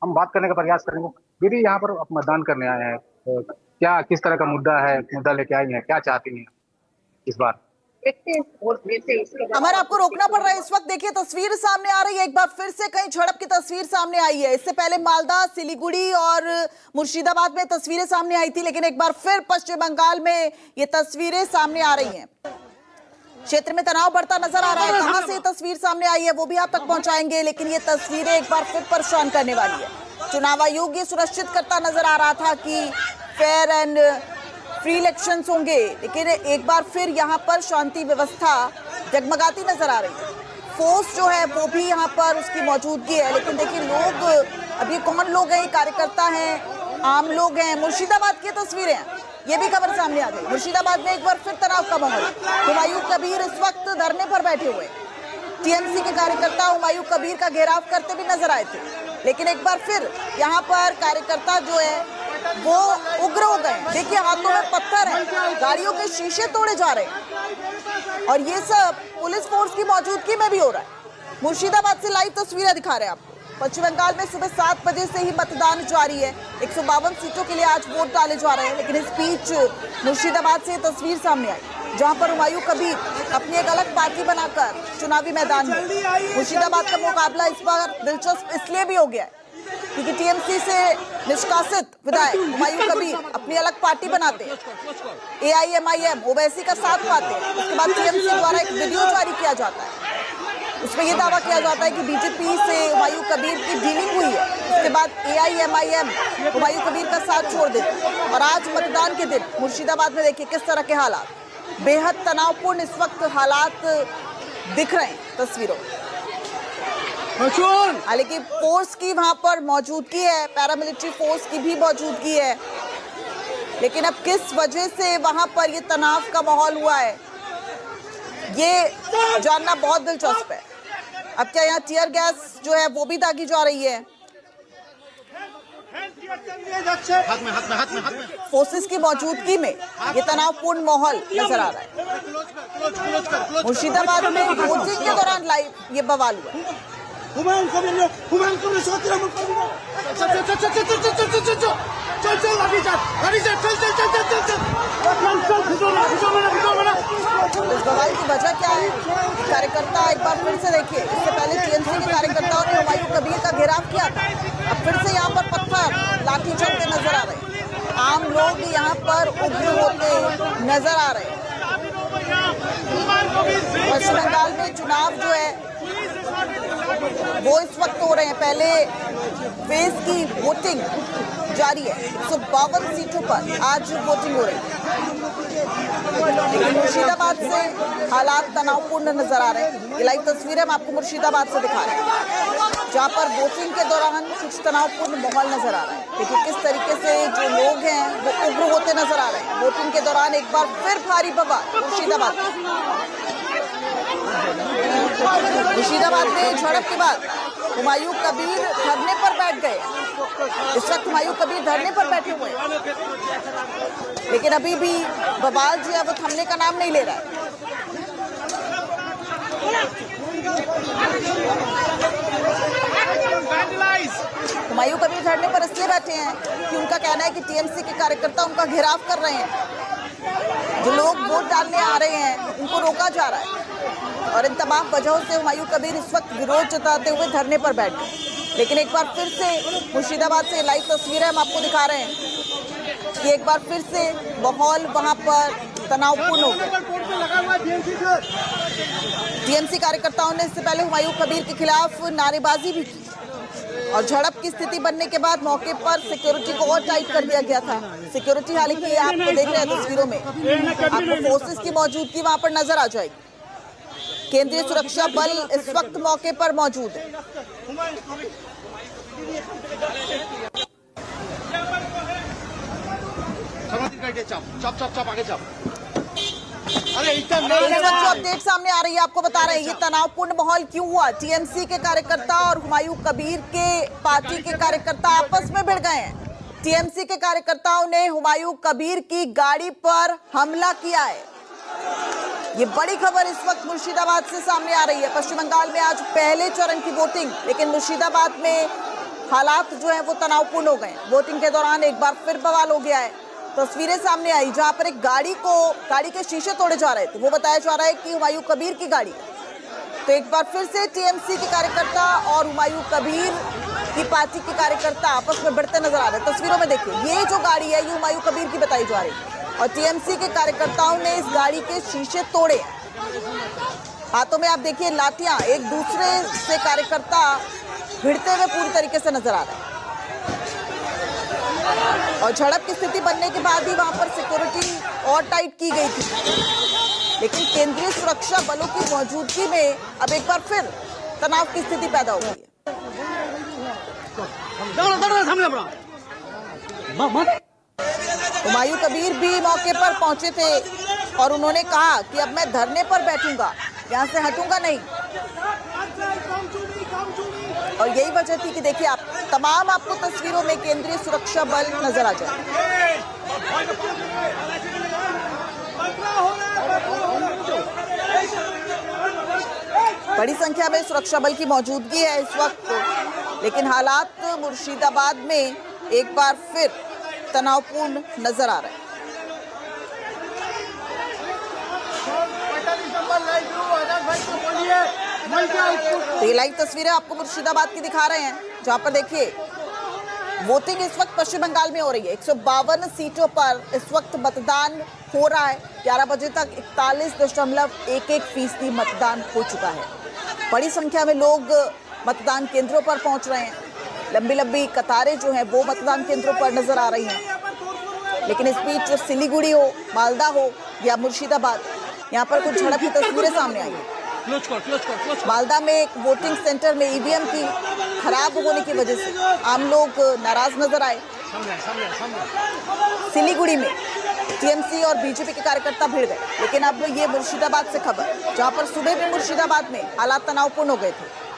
हम बात करने का प्रयास करेंगे। दीदी, यहाँ पर आप मतदान करने आए हैं, तो क्या किस तरह का मुद्दा लेके आई हैं, क्या चाहती हैं इस बार? अमर, आपको रोकना पड़ रहा है इस वक्त। देखिए, तस्वीर सामने आ रही है, एक बार फिर से कहीं झड़प की तस्वीर सामने आई है। इससे पहले मालदा, सिलीगुड़ी और मुर्शिदाबाद में तस्वीरें सामने आई थी, लेकिन एक बार फिर पश्चिम बंगाल में ये तस्वीरें सामने आ रही हैं। क्षेत्र में तनाव बढ़ता नजर आ रहा है। कहां से ये तस्वीर सामने आई है वो भी आप तक पहुंचाएंगे, लेकिन ये तस्वीरें एक बार फिर परेशान करने वाली है। चुनाव आयोग ये सुनिश्चित करता नजर आ रहा था कि फेयर एंड फ्री इलेक्शंस होंगे, लेकिन एक बार फिर यहाँ पर शांति व्यवस्था जगमगाती नजर आ रही है। फोर्स जो है वो भी यहाँ पर उसकी मौजूदगी है, लेकिन देखिए लोग, अब ये कौन लोग हैं? कार्यकर्ता हैं, आम लोग हैं। मुर्शिदाबाद की तस्वीरें हैं, ये भी खबर सामने आ गई। मुर्शिदाबाद में एक बार फिर तनाव का माहौल। हुमायूं कबीर इस वक्त धरने पर बैठे हुए। टीएमसी के कार्यकर्ता हुमायूं कबीर का घेराव करते भी नजर आए थे, लेकिन एक बार फिर यहाँ पर कार्यकर्ता जो है वो उग्र हो गए। देखिए, हाथों में पत्थर है, गाड़ियों के शीशे तोड़े जा रहे हैं, और ये सब पुलिस फोर्स की मौजूदगी में भी हो रहा है। मुर्शिदाबाद से लाइव तस्वीरें दिखा रहे हैं आपको। पश्चिम बंगाल में सुबह 7 बजे से ही मतदान जारी है। 152 सीटों के लिए आज वोट डाले जा रहे हैं, लेकिन इस बीच मुर्शिदाबाद से तस्वीर सामने आई, जहां पर हुमायूं कबीर अपनी एक अलग पार्टी बनाकर चुनावी मैदान में। मुर्शिदाबाद का मुकाबला इस बार दिलचस्प इसलिए भी हो गया है क्योंकि टीएमसी से निष्कासित विधायक हुमायूं कबीर अपनी अलग पार्टी बनाते हैं, एआईएमआईएम ओवैसी का साथ पाते हैं। उसके बाद टीएमसी द्वारा एक वीडियो जारी किया जाता है, उसमें यह दावा किया जाता है कि बीजेपी से हुमायूं कबीर की डीलिंग हुई है। उसके बाद एआईएमआईएम हुमायूं कबीर का साथ छोड़ देती है, और आज मतदान के दिन मुर्शिदाबाद में देखिए किस तरह के हालात, बेहद तनावपूर्ण इस वक्त हालात दिख रहे हैं तस्वीरों। हालांकि फोर्स की वहां पर मौजूदगी है, पैरामिलिट्री फोर्स की भी मौजूदगी है, लेकिन अब किस वजह से वहां पर ये तनाव का माहौल हुआ है ये जानना बहुत दिलचस्प है। अब क्या यहाँ टीयर गैस जो है वो भी दागी जा रही है? फोर्सेस की मौजूदगी में ये तनावपूर्ण माहौल नजर आ रहा है। मुर्शिदाबाद में वोटिंग के दौरान लाइव ये बवाल हुआ। हुमायूं कबीर सोच रहा इस बवाल की वजह क्या है? कार्यकर्ता एक बार फिर से देखिए, इससे पहले टीएमसी के कार्यकर्ताओं ने हुमायूं कबीर का घेराव किया था, अब फिर से यहाँ पर पत्थर लाठी चलते नजर आ रहे हैं। आम लोग यहाँ पर उग्र होते नजर आ रहे हैं। पश्चिम बंगाल में चुनाव जो है वो इस वक्त हो रहे हैं। पहले फेज की वोटिंग जारी है, 152 सीटों पर आज वोटिंग हो रही है, लेकिन मुर्शिदाबाद से हालात तनावपूर्ण नजर आ रहे हैं। ये लाइव तस्वीरें हम आपको मुर्शिदाबाद से दिखा रहे हैं, जहां पर वोटिंग के दौरान कुछ तनावपूर्ण माहौल नजर आ रहा है। देखिए किस तरीके से जो लोग हैं वो उग्र होते नजर आ रहे हैं। वोटिंग के दौरान एक बार फिर भारी बवाल मुर्शिदाबाद में झड़प के बाद हुमायूं कबीर धरने पर बैठ गए। इस वक्त हुमायूं कबीर धरने पर बैठे हुए हैं, लेकिन अभी भी बवाल जो है वो थमने का नाम नहीं ले रहा है। हुमायूं कबीर धरने पर इसलिए बैठे हैं कि उनका कहना है कि टीएमसी के कार्यकर्ता उनका घेराव कर रहे हैं। जो लोग वोट डालने आ रहे हैं उनको रोका जा रहा है, और इन तमाम वजहों से हुमायूं कबीर इस वक्त विरोध जताते हुए धरने पर बैठ गए। लेकिन एक बार फिर से मुर्शिदाबाद से लाइव तस्वीरें हम आपको दिखा रहे हैं कि एक बार फिर से माहौल वहां पर तनावपूर्ण हो गया। टीएमसी कार्यकर्ताओं ने इससे पहले हुमायूं कबीर के खिलाफ नारेबाजी भी की, और झड़प की स्थिति बनने के बाद मौके पर सिक्योरिटी को और टाइट कर दिया गया था। सिक्योरिटी, हालांकि आपको देख रहे हैं तस्वीरों में, आपको फोर्सेस की मौजूदगी वहां पर नजर आ जाएगी। केंद्रीय सुरक्षा बल इस वक्त मौके पर मौजूद है। इस वक्त जो अपडेट सामने आ रही है आपको बता रहे हैं ये तनावपूर्ण माहौल क्यों हुआ। टीएमसी के कार्यकर्ता और हुमायूं कबीर के पार्टी के कार्यकर्ता आपस में भिड़ गए हैं। टीएमसी के कार्यकर्ताओं ने हुमायूं कबीर की गाड़ी पर हमला किया है। ये बड़ी खबर इस वक्त मुर्शिदाबाद से सामने आ रही है। पश्चिम बंगाल में आज पहले चरण की वोटिंग, लेकिन मुर्शिदाबाद में हालात जो है वो तनावपूर्ण हो गए। वोटिंग के दौरान एक बार फिर बवाल हो गया है। तस्वीरें सामने आई जहां पर एक गाड़ी के शीशे तोड़े जा रहे थे। वो बताया जा रहा है कि हुमायूं कबीर की गाड़ी है। तो एक बार फिर से टीएमसी के कार्यकर्ता और हुमायूं कबीर की पार्टी के कार्यकर्ता आपस में भिड़ते नजर आ रहे हैं। तस्वीरों में देखिए, ये जो गाड़ी है ये हुमायूं कबीर की बताई जा रही है और टीएमसी के कार्यकर्ताओं ने इस गाड़ी के शीशे तोड़े। हाथों में आप देखिए लाठियां, एक दूसरे से कार्यकर्ता भिड़ते हुए पूरी तरीके से नजर आ रहे हैं और झड़प की स्थिति बनने के बाद ही वहां पर सिक्योरिटी और टाइट की गई थी, लेकिन केंद्रीय सुरक्षा बलों की मौजूदगी में अब एक बार फिर तनाव की स्थिति पैदा हो गई है। हुमायूं कबीर भी मौके पर पहुंचे थे और उन्होंने कहा कि अब मैं धरने पर बैठूंगा, यहां से हटूंगा नहीं। और यही वजह थी कि देखिए आप तमाम आपको तस्वीरों में केंद्रीय सुरक्षा बल नजर आ जाए। बड़ी संख्या में सुरक्षा बल की मौजूदगी है इस वक्त, लेकिन हालात मुर्शिदाबाद में एक बार फिर तनावपूर्ण नजर आ रहे हैं। तो ये लाइव तस्वीरें आपको मुर्शिदाबाद की दिखा रहे हैं, जहां पर देखिए वोटिंग इस वक्त पश्चिम बंगाल में हो रही है। 152 सीटों पर इस वक्त मतदान हो रहा है। 11 बजे तक 41.11% मतदान हो चुका है। बड़ी संख्या में लोग मतदान केंद्रों पर पहुंच रहे हैं। लंबी लंबी कतारें जो हैं वो मतदान केंद्रों पर नजर आ रही हैं। लेकिन इस बीच जो सिलीगुड़ी हो, मालदा हो या मुर्शिदाबाद, यहाँ पर कुछ झड़प की तस्वीरें सामने आई हैं। मालदा में एक वोटिंग सेंटर में ईवीएम की खराब होने की वजह से आम लोग नाराज नजर आए। सिलीगुड़ी में टीएमसी और बीजेपी के कार्यकर्ता भिड़ गए। लेकिन अब ये मुर्शिदाबाद से खबर, जहां पर सुबह में मुर्शिदाबाद में हालात तनावपूर्ण हो गए थे।